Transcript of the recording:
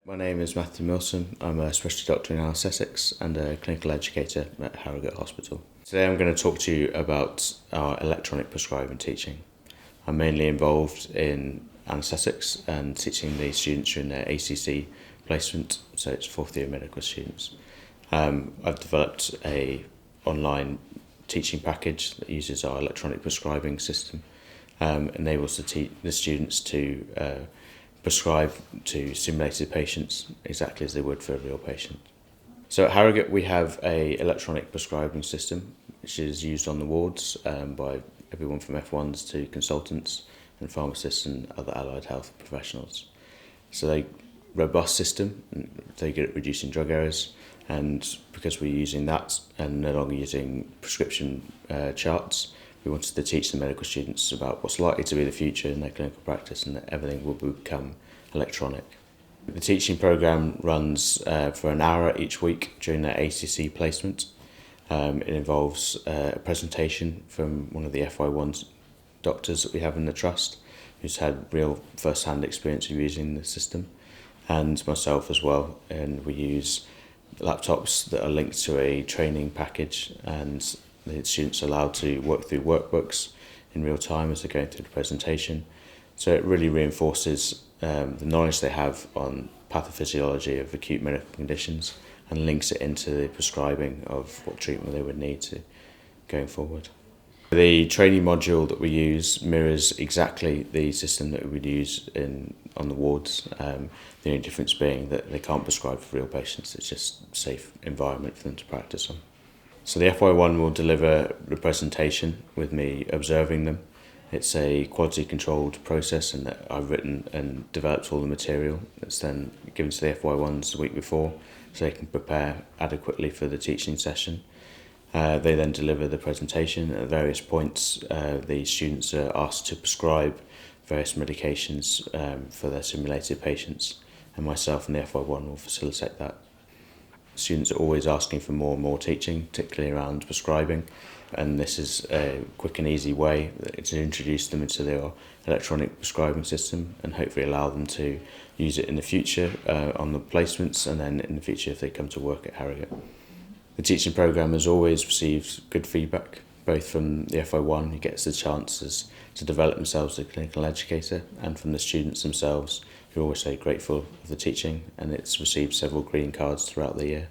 My name is Matthew Milsom. I'm a specialty doctor in anaesthetics and a clinical educator at Harrogate Hospital. Today I'm going to talk to you about our electronic prescribing teaching. I'm mainly involved in anaesthetics and teaching the students during their ACC placement, so it's fourth year medical students. I've developed a online teaching package that uses our electronic prescribing system, enables the students to prescribe to simulated patients exactly as they would for a real patient. So at Harrogate we have a electronic prescribing system which is used on the wards by everyone from F1s to consultants and pharmacists and other allied health professionals. So a robust system, they're good at reducing drug errors, and because we're using that and no longer using prescription charts, we wanted to teach the medical students about what's likely to be the future in their clinical practice and that everything will become electronic. The teaching programme runs for an hour each week during their ACC placement. It involves a presentation from one of the FY1 doctors that we have in the trust, who's had real first-hand experience of using the system, and myself as well. And we use laptops that are linked to a training package, and the students are allowed to work through workbooks in real time as they're going through the presentation. So it really reinforces the knowledge they have on pathophysiology of acute medical conditions and links it into the prescribing of what treatment they would need to going forward. The training module that we use mirrors exactly the system that we would use on the wards, the only difference being that they can't prescribe for real patients. It's just a safe environment for them to practice on. So the FY1 will deliver the presentation with me observing them. It's a quality controlled process, and that I've written and developed all the material that's then given to the FY1s the week before so they can prepare adequately for the teaching session. They then deliver the presentation. At various points the students are asked to prescribe various medications for their simulated patients, and myself and the FY1 will facilitate that. Students are always asking for more and more teaching, particularly around prescribing, and this is a quick and easy way to introduce them into their electronic prescribing system and hopefully allow them to use it in the future on the placements, and then in the future if they come to work at Harrogate. The teaching programme has always received good feedback, both from the FY1 who gets the chances to develop themselves as a clinical educator, and from the students themselves who are always so grateful of the teaching, and it's received several green cards throughout the year.